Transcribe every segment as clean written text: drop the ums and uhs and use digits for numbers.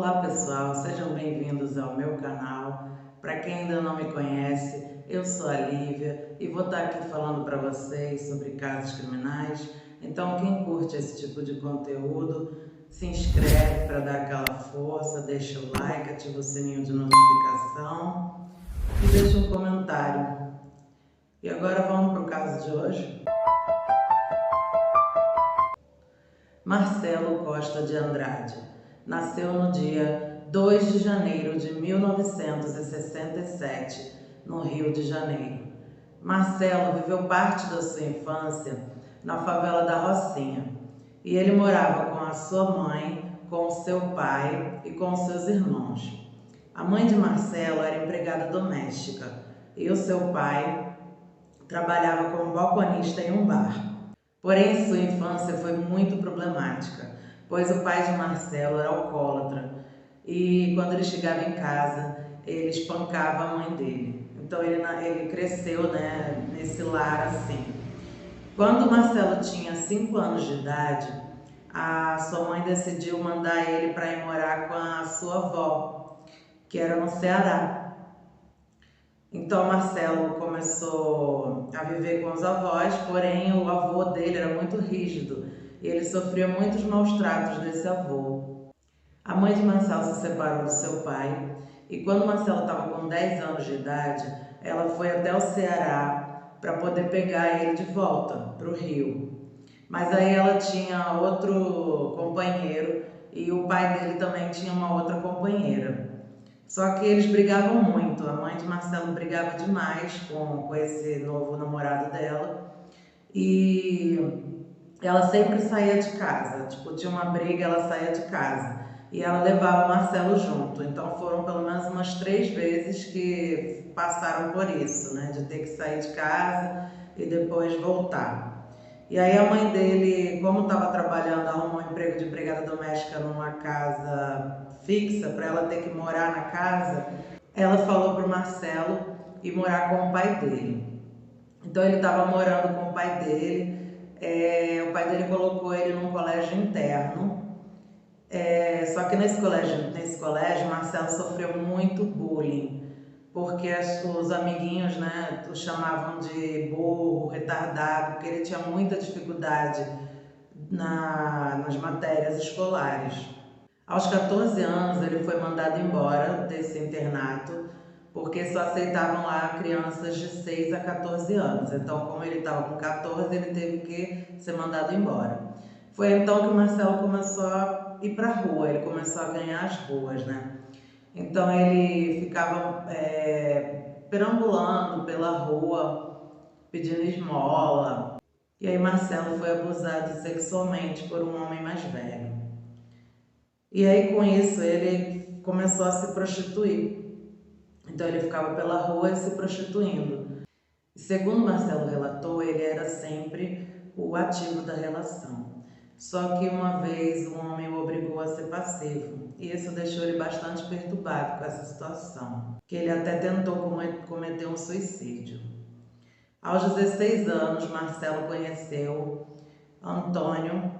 Olá pessoal, sejam bem-vindos ao meu canal. Para quem ainda não me conhece, eu sou a Lívia e vou estar aqui falando para vocês sobre casos criminais. Então quem curte esse tipo de conteúdo, se inscreve para dar aquela força, deixa o like, ativa o sininho de notificação e deixa um comentário. E agora vamos para o caso de hoje. Marcelo Costa de Andrade nasceu no dia 2 de janeiro de 1967, no Rio de Janeiro. Marcelo viveu parte da sua infância na favela da Rocinha e ele morava com a sua mãe, com o seu pai e com os seus irmãos. A mãe de Marcelo era empregada doméstica e o seu pai trabalhava como balconista em um bar. Porém, sua infância foi muito problemática, pois o pai de Marcelo era alcoólatra e quando ele chegava em casa, ele espancava a mãe dele. Então ele cresceu, nesse lar assim. Quando Marcelo tinha 5 anos de idade, a sua mãe decidiu mandar ele para ir morar com a sua avó, que era no Ceará. Então Marcelo começou a viver com os avós, porém o avô dele era muito rígido e ele sofria muitos maus tratos desse avô. A mãe de Marcelo se separou do seu pai e quando Marcelo estava com 10 anos de idade, ela foi até o Ceará para poder pegar ele de volta para o Rio. Mas aí ela tinha outro companheiro e o pai dele também tinha uma outra companheira. Só que eles brigavam muito, a mãe de Marcelo brigava demais com esse novo namorado dela e ela sempre saía de casa, tipo, tinha uma briga, ela saía de casa e ela levava Marcelo junto, então foram pelo menos umas 3 vezes que passaram por isso, de ter que sair de casa e depois voltar. E aí a mãe dele, como estava trabalhando, arrumou um emprego de empregada doméstica numa casa fixa para ela ter que morar na casa, ela falou para o Marcelo ir morar com o pai dele. Então ele estava morando com o pai dele, o pai dele colocou ele num colégio interno, só que nesse colégio Marcelo sofreu muito bullying, porque os amiguinhos, o chamavam de burro, retardado, porque ele tinha muita dificuldade nas matérias escolares. Aos 14 anos ele foi mandado embora desse internato, porque só aceitavam lá crianças de 6 a 14 anos. Então, como ele estava com 14, ele teve que ser mandado embora. Foi então que o Marcelo começou a ir para a rua, ele começou a ganhar as ruas, Então ele ficava perambulando pela rua, pedindo esmola. E aí Marcelo foi abusado sexualmente por um homem mais velho. E aí com isso ele começou a se prostituir. Então ele ficava pela rua e se prostituindo. E segundo Marcelo relatou, ele era sempre o ativo da relação. Só que uma vez um homem o obrigou a ser passivo. E isso deixou ele bastante perturbado com essa situação, que ele até tentou cometer um suicídio. Aos 16 anos, Marcelo conheceu Antônio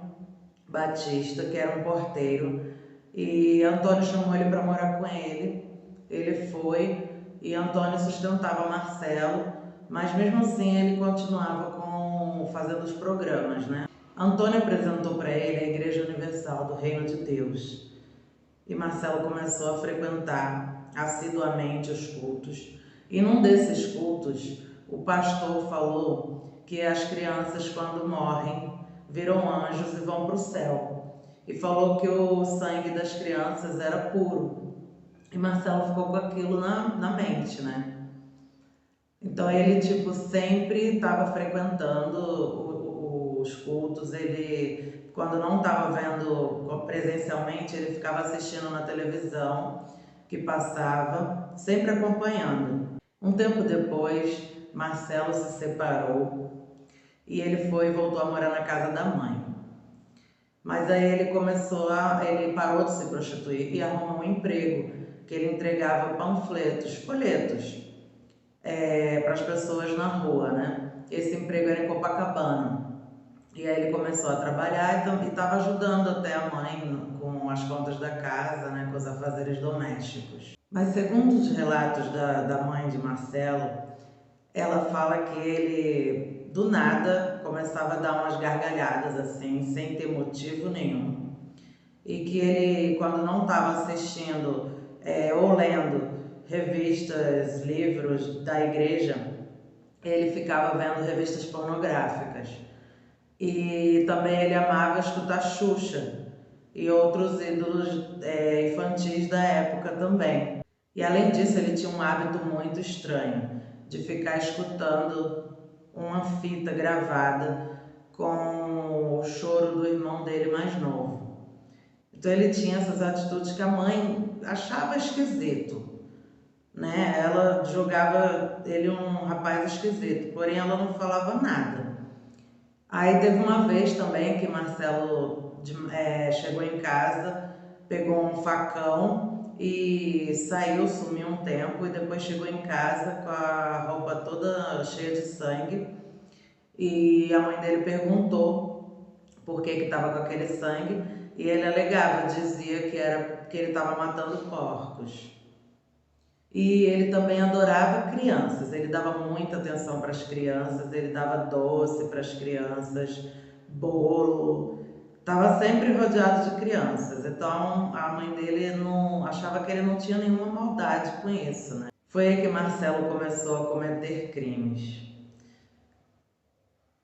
Batista, que era um porteiro, e Antônio chamou ele para morar com ele. Ele foi e Antônio sustentava Marcelo, mas mesmo assim ele continuava fazendo os programas, Antônio apresentou para ele a Igreja Universal do Reino de Deus e Marcelo começou a frequentar assiduamente os cultos. E num desses cultos, o pastor falou que as crianças, quando morrem, viram anjos e vão para o céu. E falou que o sangue das crianças era puro. E Marcelo ficou com aquilo na mente, Então ele, sempre estava frequentando os cultos, ele, quando não estava vendo presencialmente, ele ficava assistindo na televisão que passava, sempre acompanhando. Um tempo depois, Marcelo se separou e ele voltou a morar na casa da mãe. Mas aí ele parou de se prostituir e arrumou um emprego, que ele entregava folhetos, para as pessoas na rua, Esse emprego era em Copacabana. E aí ele começou a trabalhar e estava ajudando até a mãe com as contas da casa, né, com os afazeres domésticos. Mas segundo os relatos da mãe de Marcelo, ela fala que ele, do nada, começava a dar umas gargalhadas assim, sem ter motivo nenhum. E que ele, quando não estava assistindo ou lendo revistas, livros da igreja, ele ficava vendo revistas pornográficas. E também ele amava escutar Xuxa e outros ídolos infantis da época também. E além disso, ele tinha um hábito muito estranho de ficar escutando uma fita gravada com o choro do irmão dele mais novo. Então ele tinha essas atitudes que a mãe achava esquisito, né? Ela julgava ele um rapaz esquisito, porém ela não falava nada. Aí teve uma vez também que Marcelo chegou em casa, pegou um facão e saiu, sumiu um tempo e depois chegou em casa com a roupa toda cheia de sangue e a mãe dele perguntou por que estava com aquele sangue e ele alegava, dizia que era porque ele estava matando porcos. E ele também adorava crianças, ele dava muita atenção para as crianças, ele dava doce para as crianças, bolo, estava sempre rodeado de crianças. Então a mãe dele não achava que ele não tinha nenhuma maldade com isso, né? Foi aí que Marcelo começou a cometer crimes.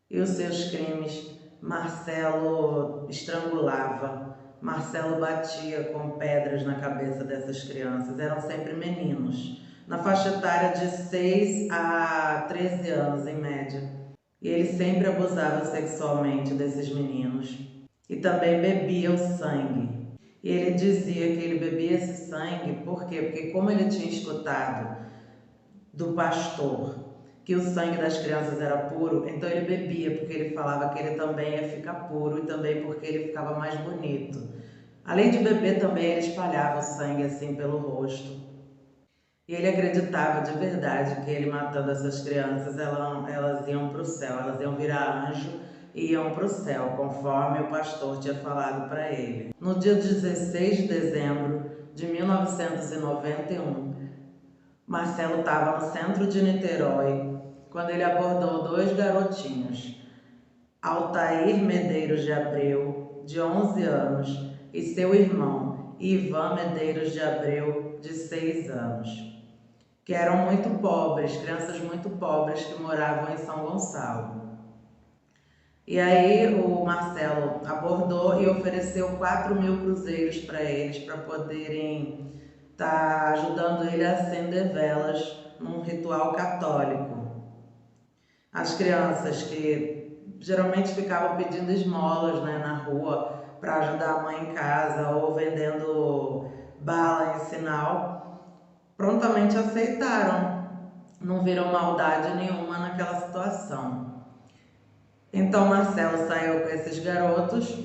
E os seus crimes, Marcelo estrangulava, Marcelo batia com pedras na cabeça dessas crianças, eram sempre meninos, na faixa etária de 6 a 13 anos em média. E ele sempre abusava sexualmente desses meninos e também bebia o sangue. E ele dizia que ele bebia esse sangue, por quê? Porque como ele tinha escutado do pastor que o sangue das crianças era puro, então ele bebia, porque ele falava que ele também ia ficar puro e também porque ele ficava mais bonito. Além de beber, também ele espalhava o sangue assim pelo rosto. E ele acreditava de verdade que ele matando essas crianças, elas iam para o céu, elas iam virar anjo e iam para o céu, conforme o pastor tinha falado para ele. No dia 16 de dezembro de 1991, Marcelo estava no centro de Niterói quando ele abordou dois garotinhos, Altair Medeiros de Abreu, de 11 anos, e seu irmão, Ivan Medeiros de Abreu, de 6 anos, que eram muito pobres, crianças muito pobres que moravam em São Gonçalo. E aí o Marcelo abordou e ofereceu 4.000 cruzeiros para eles, para poderem estar ajudando ele a acender velas num ritual católico. As crianças que geralmente ficavam pedindo esmolas, né, na rua para ajudar a mãe em casa ou vendendo bala em sinal, prontamente aceitaram, não viram maldade nenhuma naquela situação. Então Marcelo saiu com esses garotos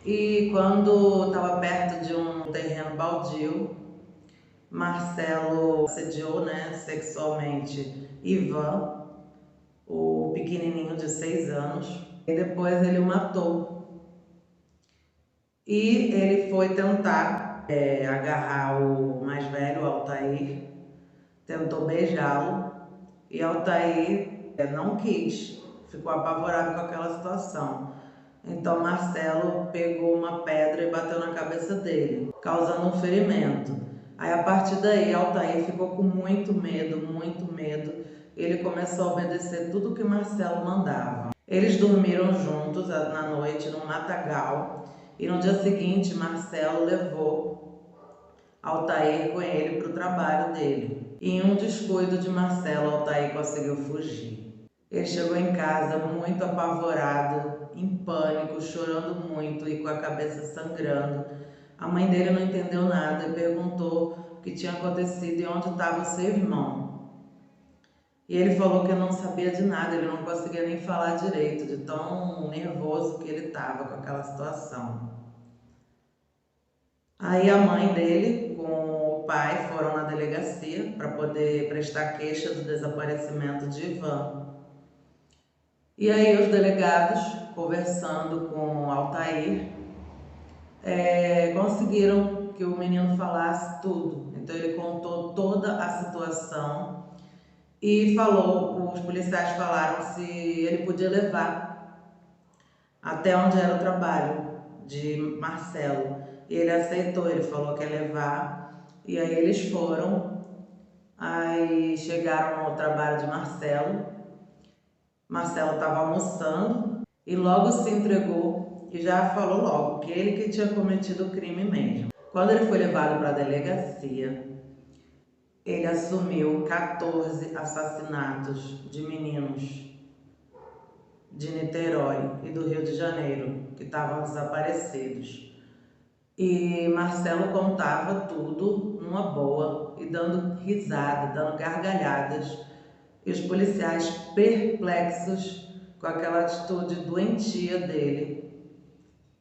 e quando estava perto de um terreno baldio, Marcelo assediou, né, sexualmente Ivan, o pequenininho de 6 anos, e depois ele o matou. E ele foi tentar agarrar o mais velho, Altair, tentou beijá-lo, e Altair não quis, ficou apavorado com aquela situação. Então Marcelo pegou uma pedra e bateu na cabeça dele, causando um ferimento. Aí a partir daí Altair ficou com muito medo, ele começou a obedecer tudo que Marcelo mandava. Eles dormiram juntos na noite no matagal e no dia seguinte Marcelo levou Altair com ele para o trabalho dele. E em um descuido de Marcelo, Altair conseguiu fugir. Ele chegou em casa muito apavorado, em pânico, chorando muito e com a cabeça sangrando. A mãe dele não entendeu nada e perguntou o que tinha acontecido e onde estava o seu irmão. E ele falou que não sabia de nada, ele não conseguia nem falar direito, de tão nervoso que ele estava com aquela situação. Aí a mãe dele com o pai foram na delegacia para poder prestar queixa do desaparecimento de Ivan. E aí os delegados, conversando com Altair, conseguiram que o menino falasse tudo. Então ele contou toda a situação e falou, os policiais falaram se ele podia levar até onde era o trabalho de Marcelo. E ele aceitou, ele falou que ia levar. E aí eles foram, aí chegaram ao trabalho de Marcelo. Marcelo estava almoçando e logo se entregou e já falou logo que ele que tinha cometido o crime mesmo. Quando ele foi levado para a delegacia, ele assumiu 14 assassinatos de meninos de Niterói e do Rio de Janeiro que estavam desaparecidos. E Marcelo contava tudo numa boa e dando risada, dando gargalhadas. E os policiais perplexos com aquela atitude doentia dele.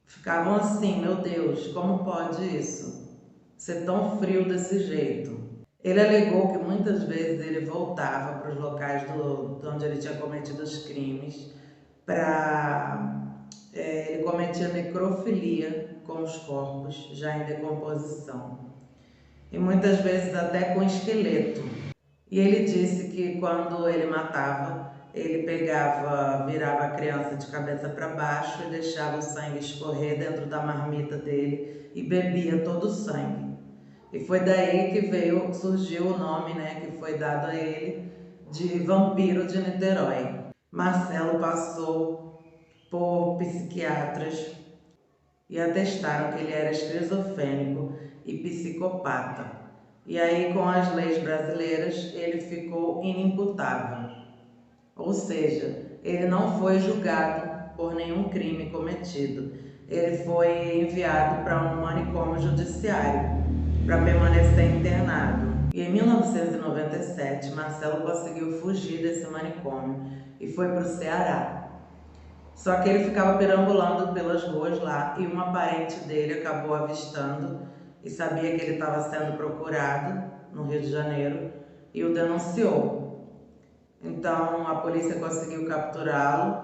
Ficavam assim, meu Deus, como pode isso? Ser tão frio desse jeito. Ele alegou que muitas vezes ele voltava para os locais de onde ele tinha cometido os crimes ele cometia necrofilia com os corpos já em decomposição e muitas vezes até com esqueleto. E ele disse que quando ele matava, ele virava a criança de cabeça para baixo e deixava o sangue escorrer dentro da marmita dele e bebia todo o sangue. E foi daí que surgiu o nome, né, que foi dado a ele de Vampiro de Niterói. Marcelo passou por psiquiatras e atestaram que ele era esquizofrênico e psicopata. E aí, com as leis brasileiras, ele ficou inimputável. Ou seja, ele não foi julgado por nenhum crime cometido. Ele foi enviado para um manicômio judiciário para permanecer internado. E em 1997, Marcelo conseguiu fugir desse manicômio e foi para o Ceará. Só que ele ficava perambulando pelas ruas lá e uma parente dele acabou avistando e sabia que ele estava sendo procurado no Rio de Janeiro e o denunciou. Então a polícia conseguiu capturá-lo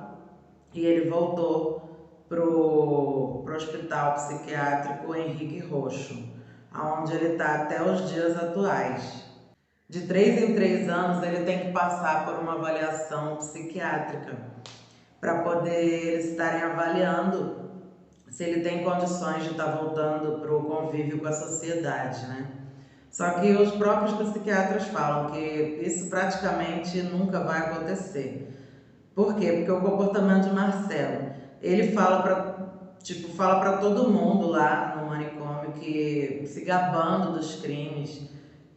e ele voltou pro hospital psiquiátrico Henrique Roxo, onde ele está até os dias atuais. De 3 em 3 anos ele tem que passar por uma avaliação psiquiátrica para poder eles estarem avaliando se ele tem condições de estar voltando para o convívio com a sociedade, né? Só que os próprios psiquiatras falam que isso praticamente nunca vai acontecer. Por quê? Porque o comportamento de Marcelo, ele fala para todo mundo lá no manicômio que se gabando dos crimes.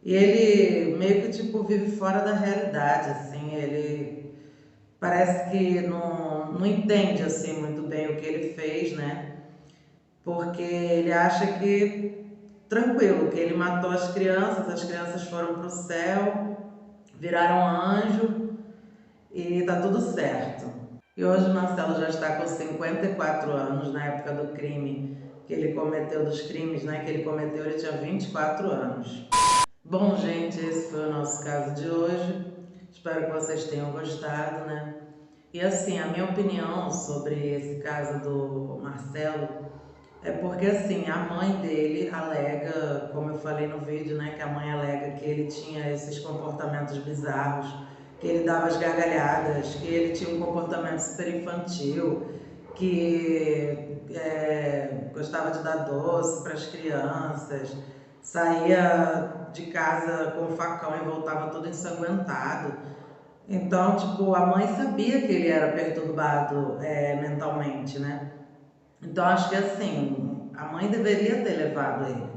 E ele meio que vive fora da realidade, assim, ele parece que não entende assim muito bem o que ele fez, né? Porque ele acha que tranquilo, que ele matou as crianças foram para o céu, viraram anjo e tá tudo certo. E hoje Marcelo já está com 54 anos, na época do crime que ele cometeu, dos crimes, né, que ele cometeu, ele tinha 24 anos. Bom, gente, esse foi o nosso caso de hoje. Espero que vocês tenham gostado, né? E assim, a minha opinião sobre esse caso do Marcelo é porque assim, a mãe dele alega, como eu falei no vídeo, né, que a mãe alega que ele tinha esses comportamentos bizarros, que ele dava as gargalhadas, que ele tinha um comportamento super infantil, que gostava de dar doce para as crianças, saía de casa com um facão e voltava todo ensanguentado. Então, a mãe sabia que ele era perturbado mentalmente, né? Então, acho que assim, a mãe deveria ter levado ele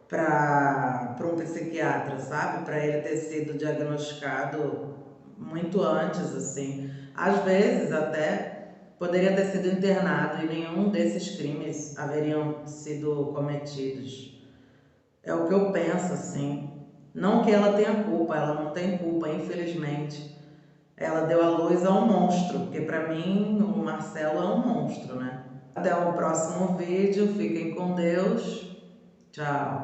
para um psiquiatra, sabe? Para ele ter sido diagnosticado muito antes, assim. Às vezes, até, poderia ter sido internado e nenhum desses crimes haveriam sido cometidos. É o que eu penso, assim. Não que ela tenha culpa, ela não tem culpa, infelizmente. Ela deu à luz a um monstro, porque para mim o Marcelo é um monstro, né? Até o próximo vídeo, fiquem com Deus. Tchau!